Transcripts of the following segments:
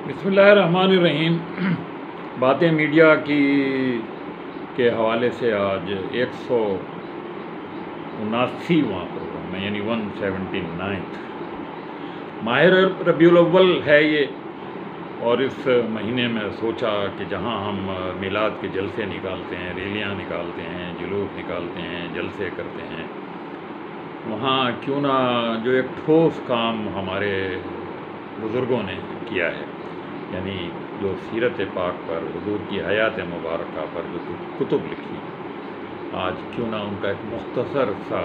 بسم اللہ الرحمن الرحیم۔ باتیں میڈیا کے حوالے سے آج 179واں پروگرام ہے، یعنی 179 ماہ ربیع الاول ہے یہ، اور اس مہینے میں سوچا کہ جہاں ہم میلاد کے جلسے نکالتے ہیں، ریلیاں نکالتے ہیں، جلوس نکالتے ہیں، جلسے کرتے ہیں، وہاں کیوں نہ جو ایک ٹھوس کام ہمارے بزرگوں نے کیا ہے، یعنی جو سیرت پاک پر، حضور کی حیات مبارکہ پر جو کتب لکھی، آج کیوں نہ ان کا ایک مختصر سا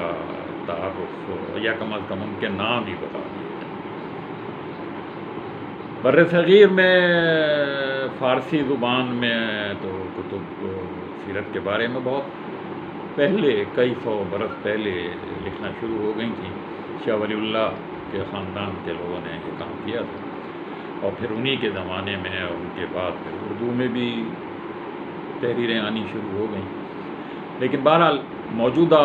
تعارف یا کم از کم ان کے نام ہی بتا دیے جائیں۔ بر صغیر میں فارسی زبان میں تو کتب سیرت کے بارے میں بہت پہلے، کئی سو برس پہلے لکھنا شروع ہو گئی تھیں۔ شاہ ولی اللہ کے خاندان کے لوگوں نے یہ کام کیا تھا، اور پھر انہی کے زمانے میں اور ان کے بعد پھر اردو میں بھی تحریریں آنی شروع ہو گئیں۔ لیکن بہرحال موجودہ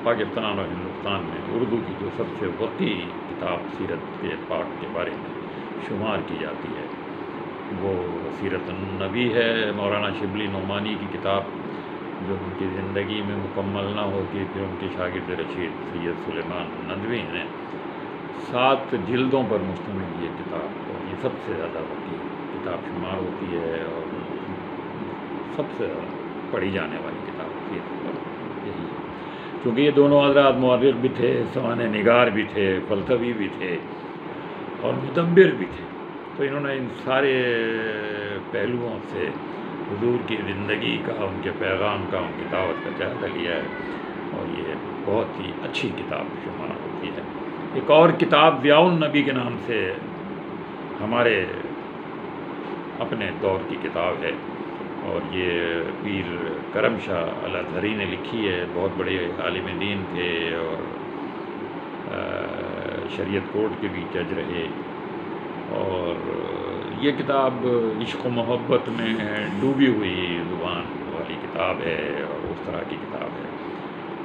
پاکستان اور ہندوستان میں اردو کی جو سب سے وسیع کتاب سیرت کے پاک کے بارے میں شمار کی جاتی ہے وہ سیرت النبی ہے، مولانا شبلی نعمانی کی کتاب، جو ان کی زندگی میں مکمل نہ ہوتی، پھر ان کے شاگرد رشید سید سلیمان ندوی ہیں۔ 7 جلدوں پر مشتمل یہ کتاب، اور یہ سب سے زیادہ وسیع کتاب شمار ہوتی ہے، اور سب سے زیادہ پڑھی جانے والی کتاب یہی ہے، کیونکہ یہ دونوں حضرات مورخ بھی تھے، سوانح نگار بھی تھے، فلسفی بھی تھے، اور مدبر بھی تھے۔ تو انہوں نے ان سارے پہلوؤں سے حضور کی زندگی کا، ان کے پیغام کا، ان کی دعوت کا جائزہ لیا ہے، اور یہ بہت ہی اچھی کتاب شمار ہوتی ہے۔ ایک اور کتاب ضیاء النبی کے نام سے ہمارے اپنے دور کی کتاب ہے، اور یہ پیر کرم شاہ الازہری نے لکھی ہے۔ بہت بڑے عالم دین تھے، اور شریعت کورٹ کے بھی جج رہے، اور یہ کتاب عشق و محبت میں ڈوبی ہوئی زبان والی کتاب ہے، اور اس طرح کی کتاب ہے،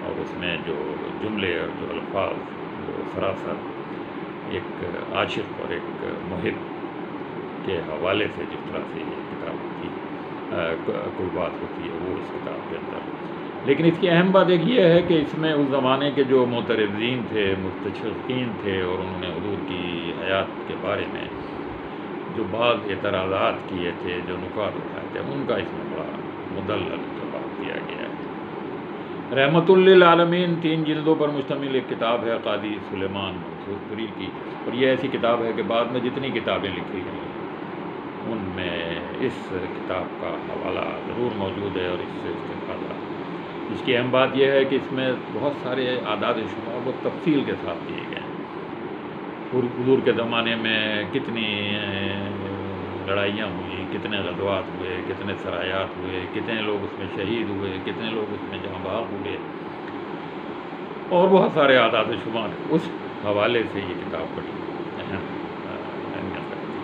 اور اس میں جو جملے اور جو الفاظ جو سراسر ایک عاشق اور ایک محب کے حوالے سے جس طرح سے یہ کتاب کی کوئی بات ہوتی ہے، وہ اس کتاب کے اندر۔ لیکن اس کی اہم بات ایک یہ ہے کہ اس میں اس زمانے کے جو معترضین تھے، مستشرقین تھے، اور انہوں نے حضور کی حیات کے بارے میں جو بعض اعتراضات کیے تھے، جو نکات اٹھائے تھے، ان کا اس میں بڑا مدلل جواب دیا گیا ہے۔ رحمت للعالمین 3 جلدوں پر مشتمل ایک کتاب ہے قاضی سلیمان منصور پوری کی، اور یہ ایسی کتاب ہے کہ بعد میں جتنی کتابیں لکھی گئی ان میں اس کتاب کا حوالہ ضرور موجود ہے، اور اس سے استفادہ۔ اس کی اہم بات یہ ہے کہ اس میں بہت سارے اعداد و شمار و تفصیل کے ساتھ دیے گئے ہیں۔ حضور کے زمانے میں کتنی لڑائیاں ہوئیں، کتنے غزوات ہوئے، کتنے سرایات ہوئے، کتنے لوگ اس میں شہید ہوئے، کتنے لوگ اس میں جاں بحق ہوئے، اور بہت سارے اعداد و شمار۔ اس حوالے سے یہ کتاب بڑی اہم اہمیت رکھتی ہے۔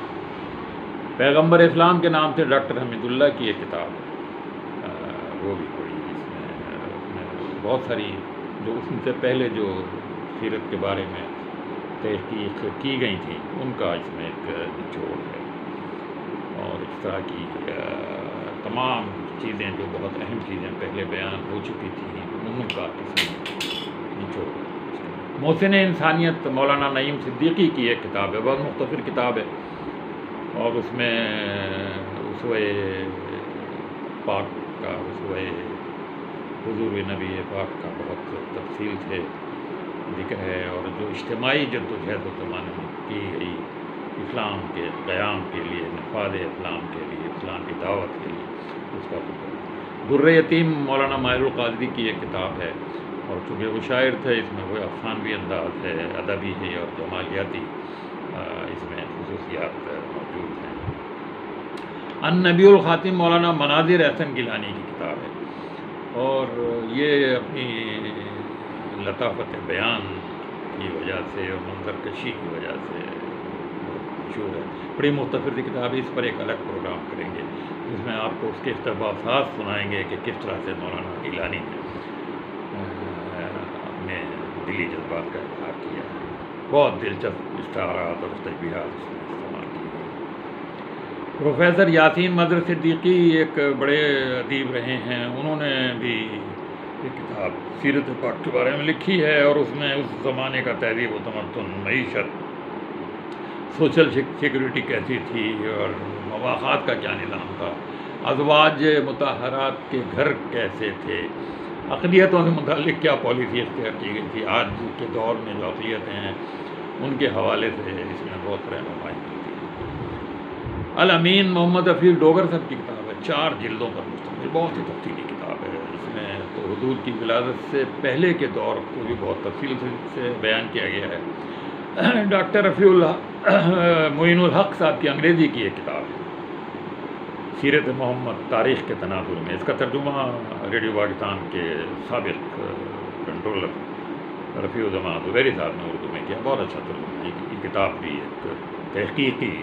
پیغمبر اسلام کے نام سے ڈاکٹر حمید اللہ کی ایک کتاب ہے، وہ بھی پڑھی۔ اس میں بہت ساری جو اس سے پہلے جو سیرت کے بارے میں تحقیق کی گئی تھیں ان کا اس میں ایک نچوڑ ہے، اور اس طرح کی تمام چیزیں جو بہت اہم چیزیں پہلے بیان ہو چکی تھیں ان کا اس میں نچوڑ ہے۔ محسن انسانیت مولانا نعیم صدیقی کی ایک کتاب ہے، بہت مختصر کتاب ہے، اور اس میں اسوہ پاک کا، اسوہ حضور نبی پاک کا بہت تفصیل سے ذکر ہے، اور جو اجتماعی جدوجہد و زمانے میں کی گئی اسلام کے قیام کے لیے، نفاذ اسلام کے لیے، اسلام کی دعوت کے لیے، اس کا ذکر۔ در یتیم مولانا ماہر القادری کی ایک کتاب ہے، اور چونکہ وہ شاعر تھے اس میں وہ افسانوی انداز ہے، ادبی ہے، اور جمالیاتی اس میں خصوصیات موجود ہیں۔ النبی الخاتم مولانا مناظر احسن گیلانی کی کتاب ہے، اور یہ اپنی لطافت بیان کی وجہ سے اور منظر کشی کی وجہ سے مشہور ہے۔ بڑی مختصر سی کتاب ہے، اس پر ایک الگ پروگرام کریں گے جس میں آپ کو اس کے اقتباسات سنائیں گے کہ کس طرح سے مولانا گیلانی نے اپنے دلی جذبات کا اظہار کیا ہے۔ بہت دلچسپ استعارات اور تشبیہات اس میں استعمال کی گئی۔ پروفیسر یاسین مظہر صدیقی ایک بڑے ادیب رہے ہیں، انہوں نے بھی یہ کتاب سیرت پاک کے بارے میں لکھی ہے، اور اس میں اس زمانے کا تہذیب و تمدن، معیشت، سوشل سیکورٹی کیسی تھی، اور مواخات کا کیا نظام تھا، ازواج مطہرات کے گھر کیسے تھے، اقلیتوں سے متعلق کیا پالیسی اختیار کی گئی تھی، آج کے دور میں جو اقلیتیں ہیں ان کے حوالے سے اس میں بہت رہنمائی ملتی ہے۔ الامین محمد حفیظ ڈوگر صاحب کی کتاب ہے، 4 جلدوں پر مشتمل، بہت ہی تفصیلی کتاب ہے۔ اس میں تو حضور کی ولادت سے پہلے کے دور کو بھی بہت تفصیل سے بیان کیا گیا ہے۔ ڈاکٹر رفیع معین الحق صاحب کی انگریزی کی ایک کتاب ہے، سیرت محمد تاریخ کے تناظر میں، اس کا ترجمہ ریڈیو پاکستان کے سابق کنٹرولر رفیع الزمان زبیری صاحب نے اردو میں کیا، بہت اچھا ترجمہ ہے۔ یہ کتاب بھی ایک تحقیقی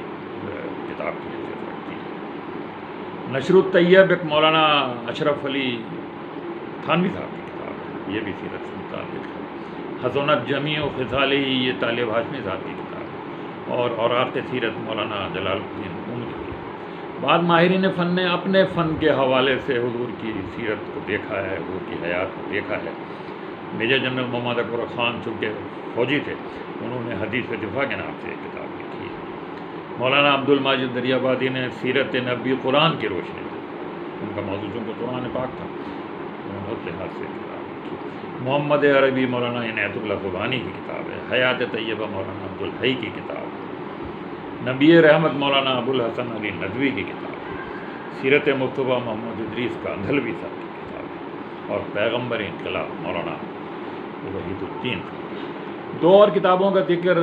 کتاب کی حیثیت رکھتی ہے۔ نشر الطیب ایک مولانا اشرف علی تھانوی صاحب کی کتاب ہے، یہ بھی سیرت سے متعلق ہے۔ حسنت جمیع و خصالی، یہ طالب ہاشمی صاحب کی کتاب ہے، اور اوراق سیرت مولانا جلال الدین عمری کی۔ بعض ماہرین فن نے اپنے فن کے حوالے سے حضور کی سیرت کو دیکھا ہے، حضور کی حیات کو دیکھا ہے۔ میجر جنرل محمد اکبر خان چونکہ فوجی تھے، انہوں نے حدیث دفاع کے نام سے ایک کتاب لکھی ہے۔ مولانا عبد الماجد دریابادی نے سیرت نبی قرآن کی روشنی میں، ان کا موضوع چونکہ قرآن پاک تھا، انہوں نے اس لحاظ سے کتاب لکھی۔ محمد عربی مولانا عنایت اللہ سبحانی کی کتاب ہے۔ حیات طیبہ مولانا عبد الحی کی کتاب ہے۔ نبی رحمت مولانا ابو الحسن علی ندوی کی کتاب ہے۔ سیرت مصطفیٰ محمد ادریس کا اندھلوی صاحب کی کتاب ہے، اور پیغمبر انقلاب مولانا وحید الدین صاحب۔ 2 اور کتابوں کا ذکر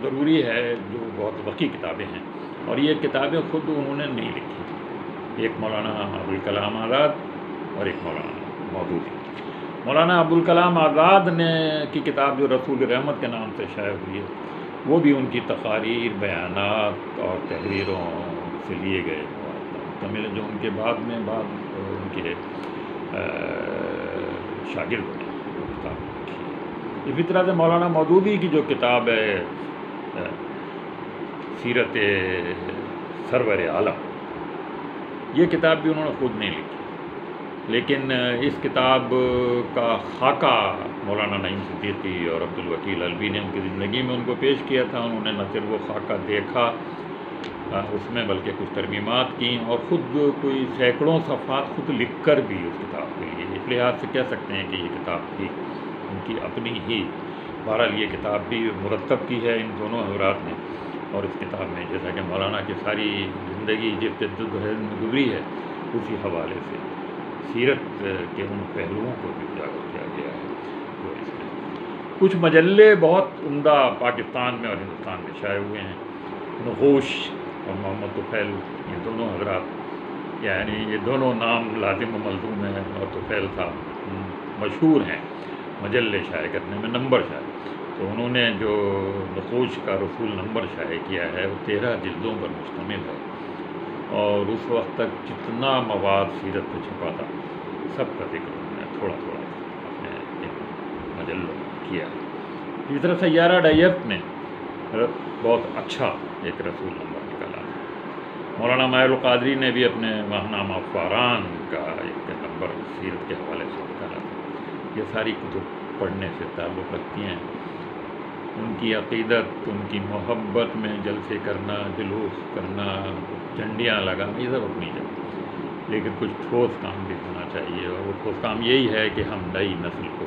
ضروری ہے جو بہت وسیع کتابیں ہیں، اور یہ کتابیں خود انہوں نے نہیں لکھی، ایک مولانا ابوالکلام آزاد اور ایک مولانا مودودی۔ مولانا ابوالکلام آزاد نے کی کتاب جو رسول رحمت کے نام سے شائع ہوئی ہے، وہ بھی ان کی تقاریر، بیانات اور تحریروں سے لیے گئے مکمل، جو ان کے بعد میں ان کے شاگرد نے وہ کتاب لکھی ہے۔ اسی طرح سے مولانا مودودی کی جو کتاب ہے سیرت سرور عالم، یہ کتاب بھی انہوں نے خود نہیں لکھی، لیکن اس کتاب کا خاکہ مولانا نعیم صدیقی اور عبد الوکیل الوی نے ان کی زندگی میں ان کو پیش کیا تھا۔ انہوں نے نہ صرف وہ خاکہ دیکھا اس میں، بلکہ کچھ ترمیمات کیں، اور خود کوئی سینکڑوں صفحات خود لکھ کر بھی اس کتاب کے لیے، اس لحاظ سے کہہ سکتے ہیں کہ یہ کتاب بھی ان کی اپنی ہی، بہرحال یہ کتاب بھی مرتب کی ہے ان دونوں حضرات نے، اور اس کتاب میں جیسا کہ مولانا کی ساری زندگی جس جدوجہد میں گزری ہے، اسی حوالے سے سیرت کے ان پہلوؤں کو بھی اجاگر کیا گیا ہے جو اس میں۔ کچھ مجلے بہت عمدہ پاکستان میں اور ہندوستان میں شائع ہوئے ہیں۔ نقوش اور محمد طفیل، یہ دونوں حضرات، یعنی یہ دونوں نام لازم و ملزوم ہیں، اور طفیل صاحب مشہور ہیں مجلے شائع کرنے میں، نمبر شائع، تو انہوں نے جو نقوش کا رسول نمبر شائع کیا ہے وہ 13 جلدوں پر مشتمل ہے، اور اس وقت تک جتنا مواد سیرت میں چھپا تھا سب کا ذکر انہوں نے تھوڑا تھوڑا اپنے ان مجلوں میں کیا۔ اسی طرح سیارہ ڈائیفٹ میں بہت اچھا ایک رسول نمبر نکالا۔ مولانا ماہر القادری نے بھی اپنے ماہنامہ فاران کا ایک نمبر سیرت کے حوالے سے نکالا تھا۔ یہ ساری کتب پڑھنے سے تعلق رکھتی ہیں، ان کی عقیدت، ان کی محبت میں جلسے کرنا، جلوس کرنا، جھنڈیاں لگانا، یہ سب اپنی جگہ، لیکن کچھ ٹھوس کام بھی ہونا چاہیے، اور وہ ٹھوس کام یہی ہے کہ ہم نئی نسل کو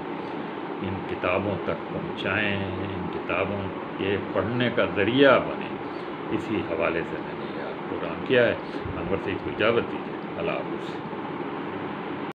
ان کتابوں تک پہنچائیں، ان کتابوں کے پڑھنے کا ذریعہ بنیں۔ اسی حوالے سے میں نے یہ پروگرام کیا ہے۔ انور سے اس کو اجازت دیجیے، اللہ حافظ۔